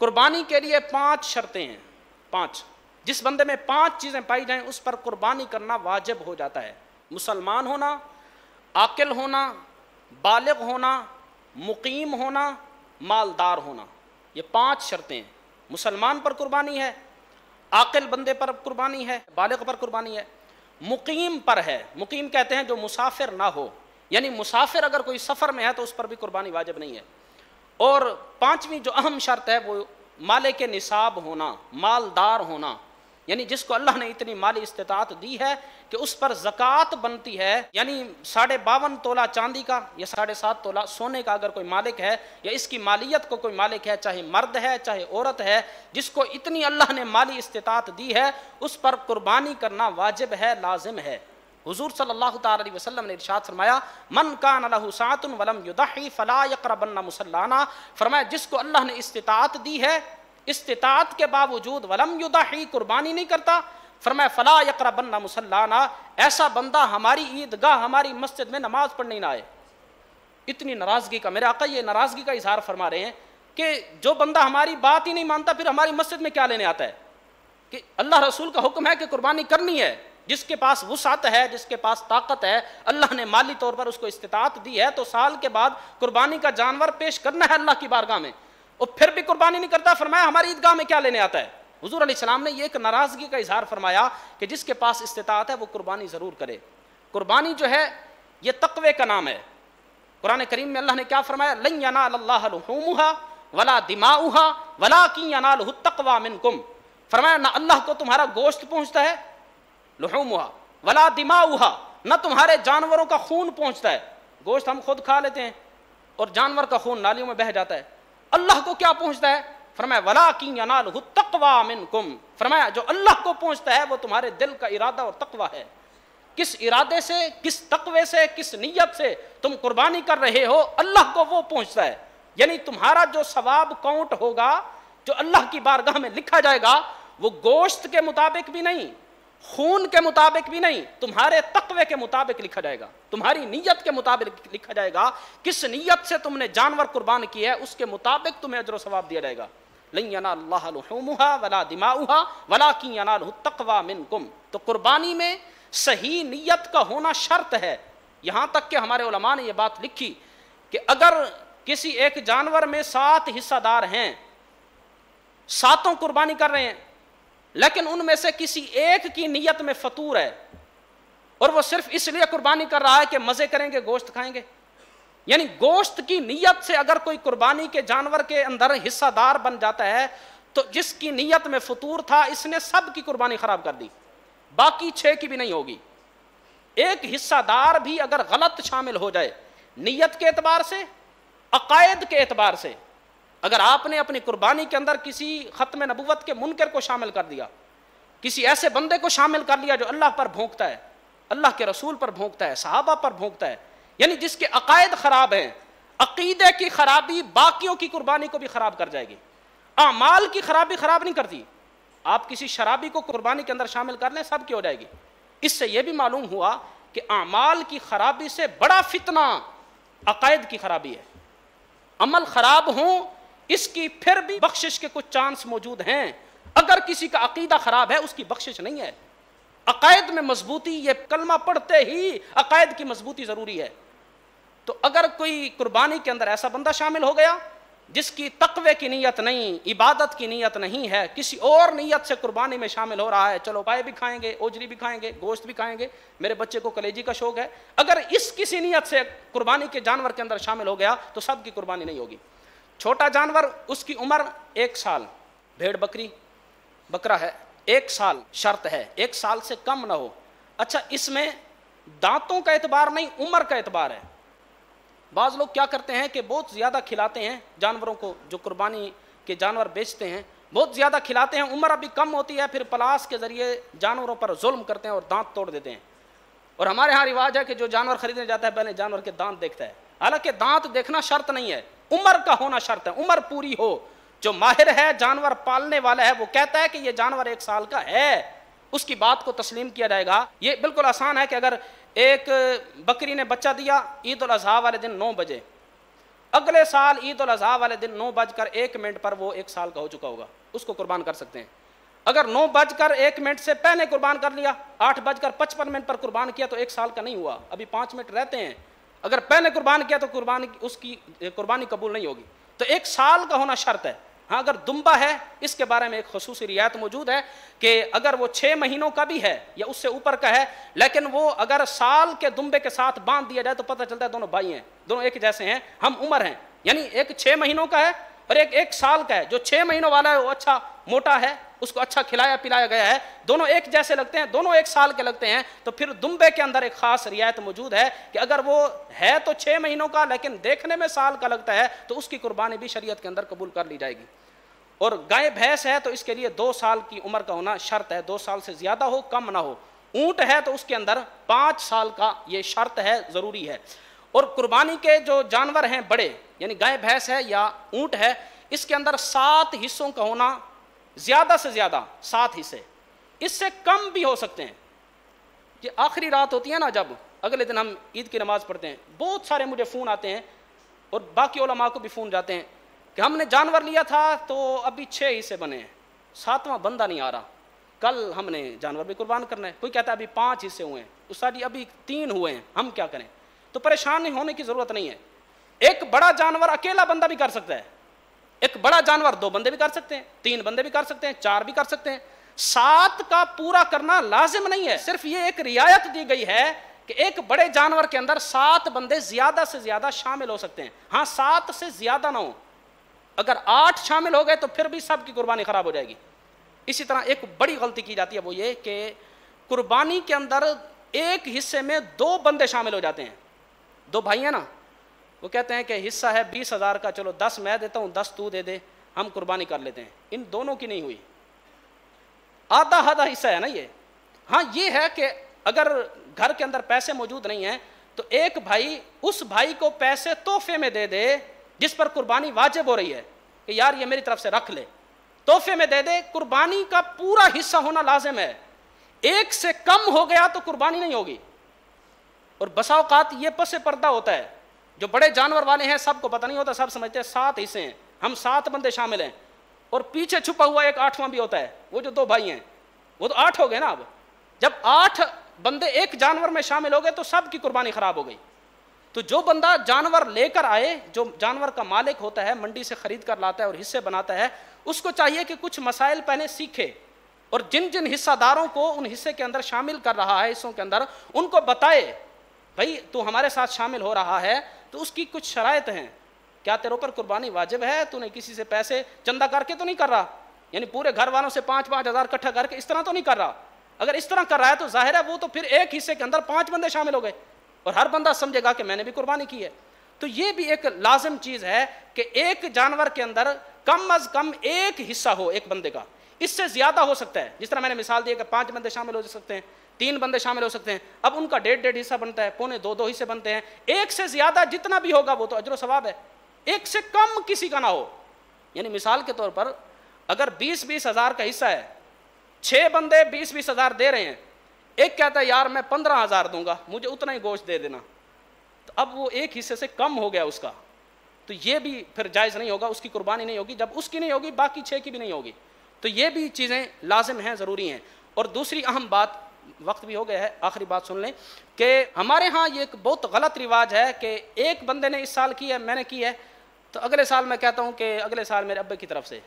قربانی کے لیے 5 شرطیں ہیں، 5، جس بندے میں 5 چیزیں پائی جائیں اس پر قربانی کرنا واجب ہو جاتا ہے۔ مسلمان ہونا، عاقل ہونا، بالغ ہونا، مقیم ہونا، مالدار ہونا، یہ 5 شرطیں ہیں۔ مسلمان پر قربانی ہے، عاقل بندے پر قربانی ہے، بالغ پر قربانی ہے، مقیم پر ہے۔ مقیم کہتے ہیں جو مسافر نہ ہو، یعنی مسافر اگر کوئی سفر میں ہے تو اس پر بھی قربانی واجب نہیں ہے۔ اور 5ویں جو اہم شرط ہے وہ مالک نصاب ہونا، مالدار ہونا، یعنی جس کو اللہ نے اتنی مالی استطاعت دی ہے کہ اس پر زکوٰۃ بنتی ہے، یعنی 52.5 تولہ چاندی کا یا 7.5 تولہ سونے کا اگر کوئی مالک ہے، یا اس کی مالیت کو کوئی مالک ہے، چاہے مرد ہے چاہے عورت ہے، جس کو اتنی اللہ نے مالی استطاعت دی ہے، اس پر قربانی کرنا واجب ہے، لازم ہے۔ حضور صلی اللہ تعالی علیہ وسلم نے ارشاد فرمایا، من کان لہ سعۃ ولم یضحی فلا یقربن مصلانا، فرمایا جس کو اللہ نے استطاعت دی ہے، استطاعت کے باوجود ولم یضحی قربانی نہیں کرتا، فرمایا فلا یقربن مصلانا، ایسا بندہ ہماری عیدگاہ ہماری مسجد میں نماز پڑھنے نہ آئے۔ اتنی ناراضگی کا، میرے آقا یہ ناراضگی کا اظہار فرما رہے ہیں کہ جو بندہ ہماری بات ہی نہیں مانتا پھر ہماری مسجد میں کیا لینے آتا ہے؟ کہ اللہ رسول کا حکم ہے کہ قربانی کرنی ہے، جس کے پاس وسعت ہے، جس کے پاس طاقت ہے، اللہ نے مالی طور پر اس کو استطاعت دی ہے، تو سال کے بعد قربانی کا جانور پیش کرنا ہے اللہ کی بارگاہ میں، اور پھر بھی قربانی نہیں کرتا، فرمایا ہماری عیدگاہ میں کیا لینے آتا ہے؟ حضور علیہ السلام نے یہ ایک ناراضگی کا اظہار فرمایا کہ جس کے پاس استطاعت ہے وہ قربانی ضرور کرے۔ قربانی جو ہے یہ تقوی کا نام ہے۔ قرآن کریم میں اللہ نے کیا فرمایا؟ لن ینال اللہ لحومها ولا دماؤها ولکن ینالہ التقوی منکم، فرمایا نہ اللہ کو تمہارا گوشت پہنچتا ہے، لحومها ولا دماؤها، نہ تمہارے جانوروں کا خون پہنچتا ہے، گوشت ہم خود کھا لیتے ہیں اور جانور کا خون نالیوں میں بہہ جاتا ہے، اللہ کو کیا پہنچتا ہے؟ فرمایا ولکن ینالہ التقوی منکم، فرمایا جو اللہ کو پہنچتا ہے وہ تمہارے دل کا ارادہ اور تقوی ہے۔ کس ارادے سے، کس تقوی سے، کس نیت سے تم قربانی کر رہے ہو، اللہ کو وہ پہنچتا ہے۔ یعنی تمہارا جو ثواب کاؤنٹ ہوگا، جو اللہ کی بارگاہ میں لکھا جائے گا، وہ گوشت کے مطابق بھی نہیں، خون کے مطابق بھی نہیں، تمہارے تقوی کے مطابق لکھا جائے گا، تمہاری نیت کے مطابق لکھا جائے گا۔ کس نیت سے تم نے جانور قربان کیا ہے اس کے مطابق تمہیں اجر و ثواب دیا جائے گا۔ لن ینال اللہ لحومها ولا دماؤها ولکن ینالہ التقوی منکم۔ تو قربانی میں صحیح نیت کا ہونا شرط ہے، یہاں تک کہ ہمارے علماء نے یہ بات لکھی کہ اگر کسی ایک جانور میں 7 حصہ دار ہیں، 7 قربانی کر رہے ہیں، لیکن ان میں سے کسی ایک کی نیت میں فطور ہے اور وہ صرف اس لیے قربانی کر رہا ہے کہ مزے کریں گے، گوشت کھائیں گے، یعنی گوشت کی نیت سے اگر کوئی قربانی کے جانور کے اندر حصہ دار بن جاتا ہے تو جس کی نیت میں فطور تھا اس نے سب کی قربانی خراب کر دی، باقی 6 کی بھی نہیں ہوگی۔ ایک حصہ دار بھی اگر غلط شامل ہو جائے نیت کے اعتبار سے، عقائد کے اعتبار سے، اگر آپ نے اپنی قربانی کے اندر کسی ختم نبوت کے منکر کو شامل کر دیا، کسی ایسے بندے کو شامل کر لیا جو اللہ پر بھونکتا ہے، اللہ کے رسول پر بھونکتا ہے، صحابہ پر بھونکتا ہے، یعنی جس کے عقائد خراب ہیں، عقیدے کی خرابی باقیوں کی قربانی کو بھی خراب کر جائے گی۔ اعمال کی خرابی خراب نہیں کرتی، آپ کسی شرابی کو قربانی کے اندر شامل کر لیں سب کی ہو جائے گی۔ اس سے یہ بھی معلوم ہوا کہ اعمال کی خرابی سے بڑا فتنہ عقائد کی خرابی ہے۔ عمل خراب ہوں اس کی پھر بھی بخشش کے کچھ چانس موجود ہیں، اگر کسی کا عقیدہ خراب ہے اس کی بخشش نہیں ہے۔ عقائد میں مضبوطی، یہ کلمہ پڑھتے ہی عقائد کی مضبوطی ضروری ہے۔ تو اگر کوئی قربانی کے اندر ایسا بندہ شامل ہو گیا جس کی تقوی کی نیت نہیں، عبادت کی نیت نہیں ہے، کسی اور نیت سے قربانی میں شامل ہو رہا ہے، چلو پائے بھی کھائیں گے، اوجری بھی کھائیں گے، گوشت بھی کھائیں گے، میرے بچے کو کلیجی کا شوق ہے، اگر اس کسی نیت سے قربانی کے جانور کے اندر شامل ہو گیا تو سب کی قربانی نہیں ہوگی۔ چھوٹا جانور اس کی عمر 1 سال، بھیڑ بکری بکرا ہے 1 سال شرط ہے، 1 سال سے کم نہ ہو۔ اچھا اس میں دانتوں کا اعتبار نہیں، عمر کا اعتبار ہے۔ بعض لوگ کیا کرتے ہیں کہ بہت زیادہ کھلاتے ہیں جانوروں کو، جو قربانی کے جانور بیچتے ہیں بہت زیادہ کھلاتے ہیں، عمر ابھی کم ہوتی ہے، پھر پلاس کے ذریعے جانوروں پر ظلم کرتے ہیں اور دانت توڑ دیتے ہیں۔ اور ہمارے ہاں رواج ہے کہ جو جانور خریدنے جاتا ہے پہلے جانور کے دانت دیکھتا ہے، حالانکہ دانت دیکھنا شرط نہیں ہے، عمر کا ہونا شرط ہے، عمر پوری ہو۔ جو ماہر ہے، جانور پالنے والا ہے، وہ کہتا ہے کہ یہ جانور 1 سال کا ہے، اس کی بات کو تسلیم کیا جائے گا۔ یہ بالکل آسان ہے کہ اگر ایک بکری نے بچہ دیا عید الاضحیٰ والے دن 9 بجے، اگلے سال عید الاضحیٰ والے دن 9:01 پر وہ 1 سال کا ہو چکا ہوگا، اس کو قربان کر سکتے ہیں۔ اگر 9:01 سے پہلے قربان کر لیا، 8:55 پر قربان کیا تو 1 سال کا نہیں ہوا، ابھی 5 منٹ رہتے ہیں۔ اگر پہلے قربان کیا تو اس کی قربانی قبول نہیں ہوگی، تو 1 سال کا ہونا شرط ہے۔ ہاں اگر دمبا ہے، اس کے بارے میں ایک خصوصی رعایت موجود ہے کہ اگر وہ 6 مہینوں کا بھی ہے یا اس سے اوپر کا ہے، لیکن وہ اگر سال کے دمبے کے ساتھ باندھ دیا جائے تو پتہ چلتا ہے دونوں بھائی ہیں، دونوں ایک جیسے ہیں، ہم عمر ہیں، یعنی ایک 6 مہینوں کا ہے اور ایک 1 سال کا ہے۔ جو 6 مہینوں والا ہے وہ اچھا موٹا ہے، اس کو اچھا کھلایا پلایا گیا ہے، دونوں ایک جیسے لگتے ہیں، دونوں 1 سال کے لگتے ہیں، تو پھر دمبے کے اندر ایک خاص رعایت موجود ہے کہ اگر وہ ہے تو 6 مہینوں کا لیکن دیکھنے میں سال کا لگتا ہے تو اس کی قربانی بھی شریعت کے اندر قبول کر لی جائے گی۔ اور گائے بھینس ہے تو اس کے لیے 2 سال کی عمر کا ہونا شرط ہے، 2 سال سے زیادہ ہو کم نہ ہو۔ اونٹ ہے تو اس کے اندر 5 سال کا یہ شرط ہے، ضروری ہے۔ اور قربانی کے جو جانور ہیں بڑے، یعنی گائے بھینس ہے یا اونٹ ہے، اس کے اندر 7 حصوں کا ہونا، زیادہ سے زیادہ 7 حصے، اس سے کم بھی ہو سکتے ہیں۔ یہ آخری رات ہوتی ہے نا، جب اگلے دن ہم عید کی نماز پڑھتے ہیں، بہت سارے مجھے فون آتے ہیں اور باقی علماء کو بھی فون جاتے ہیں کہ ہم نے جانور لیا تھا تو ابھی 6 حصے بنے ہیں، 7واں بندہ نہیں آ رہا، کل ہم نے جانور بھی قربان کرنا ہے، کوئی کہتا ہے ابھی 5 حصے ہوئے ہیں، استاد جی ابھی 3 ہوئے ہیں، ہم کیا کریں؟ تو پریشان ہونے کی ضرورت نہیں ہے۔ ایک بڑا جانور اکیلا بندہ بھی کر سکتا ہے، ایک بڑا جانور 2 بندے بھی کر سکتے ہیں، 3 بندے بھی کر سکتے ہیں، 4 بھی کر سکتے ہیں۔ 7 کا پورا کرنا لازم نہیں ہے، صرف یہ ایک رعایت دی گئی ہے کہ ایک بڑے جانور کے اندر 7 بندے زیادہ سے زیادہ شامل ہو سکتے ہیں، ہاں 7 سے زیادہ نہ ہو۔ اگر 8 شامل ہو گئے تو پھر بھی سب کی قربانی خراب ہو جائے گی۔ اسی طرح ایک بڑی غلطی کی جاتی ہے، وہ یہ کہ قربانی کے اندر ایک حصے میں 2 بندے شامل ہو جاتے ہیں۔ 2 بھائی ہیں نا، وہ کہتے ہیں کہ حصہ ہے 20,000 کا، چلو 10 میں دیتا ہوں 10 تو دے دے، ہم قربانی کر لیتے ہیں۔ ان دونوں کی نہیں ہوئی، آدھا حصہ ہے نا یہ۔ ہاں یہ ہے کہ اگر گھر کے اندر پیسے موجود نہیں ہیں تو ایک بھائی اس بھائی کو پیسے تحفے میں دے دے جس پر قربانی واجب ہو رہی ہے کہ یار یہ میری طرف سے رکھ لے، تحفے میں دے دے، قربانی کا پورا حصہ ہونا لازم ہے۔ 1 سے کم ہو گیا تو قربانی نہیں ہوگی۔ اور بسا اوقات یہ پس پردہ ہوتا ہے، جو بڑے جانور والے ہیں سب کو پتہ نہیں ہوتا، سب سمجھتے ہیں 7 حصے ہیں، ہم 7 بندے شامل ہیں، اور پیچھے چھپا ہوا ایک 8واں بھی ہوتا ہے، وہ جو 2 بھائی ہیں وہ تو 8 ہو گئے نا۔ اب جب 8 بندے ایک جانور میں شامل ہو گئے تو سب کی قربانی خراب ہو گئی۔ تو جو بندہ جانور لے کر آئے، جو جانور کا مالک ہوتا ہے، منڈی سے خرید کر لاتا ہے اور حصے بناتا ہے، اس کو چاہیے کہ کچھ مسائل پہلے سیکھے، اور جن جن حصہ داروں کو ان حصے کے اندر شامل کر رہا ہے، حصوں کے اندر، ان کو بتائے بھائی تو ہمارے ساتھ شامل ہو رہا ہے تو اس کی کچھ شرائط ہیں، کیا تیرے اوپر قربانی واجب ہے، تو نے کسی سے پیسے چندہ کر کے تو نہیں کر رہا، یعنی پورے گھر والوں سے 5-5 ہزار اکٹھا کر کے اس طرح تو نہیں کر رہا۔ اگر اس طرح کر رہا ہے تو ظاہر ہے وہ تو پھر ایک حصے کے اندر 5 بندے شامل ہو گئے اور ہر بندہ سمجھے گا کہ میں نے بھی قربانی کی ہے۔ تو یہ بھی ایک لازم چیز ہے کہ ایک جانور کے اندر کم از کم ایک حصہ ہو ایک بندے کا، اس سے زیادہ ہو سکتا ہے، جس طرح میں نے مثال دی کہ 5 بندے شامل ہو سکتے ہیں، 3 بندے شامل ہو سکتے ہیں، اب ان کا 1.5 حصہ بنتا ہے، 1.25 حصے بنتے ہیں، 1 سے زیادہ جتنا بھی ہوگا وہ تو اجر و ثواب ہے، 1 سے کم کسی کا نہ ہو۔ یعنی مثال کے طور پر اگر 20-20 ہزار کا حصہ ہے، 6 بندے 20-20 ہزار دے رہے ہیں، ایک کہتا ہے یار میں 15,000 دوں گا، مجھے اتنا ہی گوشت دے دینا، تو اب وہ ایک حصے سے کم ہو گیا اس کا، تو یہ بھی پھر جائز نہیں ہوگا، اس کی قربانی نہیں ہوگی، جب اس کی نہیں ہوگی باقی 6 کی بھی نہیں ہوگی۔ تو یہ بھی چیزیں لازم ہیں، ضروری ہیں۔ اور دوسری اہم بات، وقت بھی ہو گیا ہے، آخری بات سن لیں کہ ہمارے ہاں یہ ایک بہت غلط رواج ہے کہ ایک بندے نے اس سال کی ہے، میں نے کی ہے، تو اگلے سال میں کہتا ہوں کہ اگلے سال میرے ابے کی طرف سے،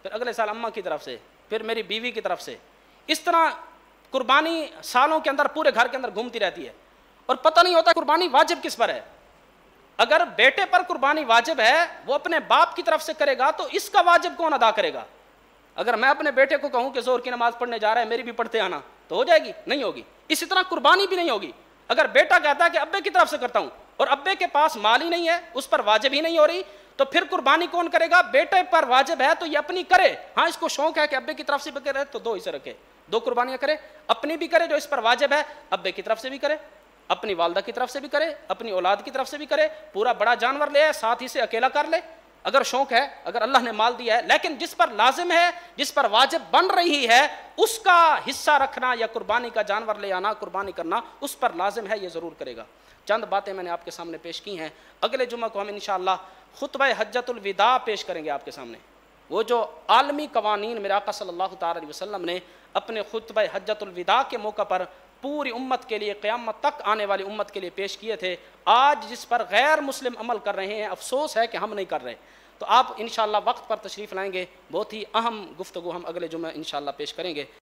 پھر اگلے سال اماں کی طرف سے، پھر میری بیوی کی طرف سے، اس طرح قربانی سالوں کے اندر پورے گھر کے اندر گھومتی رہتی ہے اور پتہ نہیں ہوتا قربانی واجب کس پر ہے۔ اگر بیٹے پر قربانی واجب ہے، وہ اپنے باپ کی طرف سے کرے گا تو اس کا واجب کون ادا کرے گا؟ اگر میں اپنے بیٹے کو کہوں کہ ظہر کی نماز پڑھنے جا رہا ہے، میری بھی پڑھتے آنا، تو ہو جائے گی؟ نہیں ہوگی۔ اسی طرح قربانی بھی نہیں ہوگی۔ اگر بیٹا کہتا ہے کہ ابے کی طرف سے کرتا ہوں اور ابے کے پاس مال ہی نہیں ہے، اس پر واجب ہی نہیں ہو رہی، تو پھر قربانی کون کرے گا؟ بیٹے پر واجب ہے تو یہ اپنی کرے، ہاں اس کو شوق ہے کہ ابے کی طرف سے بھی کرے تو 2 حصے رکھے، 2 قربانیاں کرے، اپنی بھی کرے جو اس پر واجب ہے، ابے کی طرف سے بھی کرے، اپنی والدہ کی طرف سے بھی کرے، اپنی اولاد کی طرف سے بھی کرے، پورا بڑا جانور لے آئے، 7 حصے اکیلا کر لے اگر شوق ہے، اگر اللہ نے مال دیا ہے۔ لیکن جس پر لازم ہے، جس پر واجب بن رہی ہے، اس کا حصہ رکھنا یا قربانی کا جانور لے آنا، قربانی کرنا اس پر لازم ہے، یہ ضرور کرے گا۔ چند باتیں میں نے آپ کے سامنے پیش کی ہیں، اگلے جمعہ کو ہم انشاءاللہ خطبہ حجۃ الوداع پیش کریں گے آپ کے سامنے، وہ جو عالمی قوانین میرے آقا صلی اللہ تعالی علیہ وسلم نے اپنے خطبہ حجۃ الوداع کے موقع پر پوری امت کے لیے، قیامت تک آنے والی امت کے لیے پیش کیے تھے، آج جس پر غیر مسلم عمل کر رہے ہیں، افسوس ہے کہ ہم نہیں کر رہے۔ تو آپ انشاءاللہ وقت پر تشریف لائیں گے، بہت ہی اہم گفتگو ہم اگلے جمعہ انشاءاللہ پیش کریں گے۔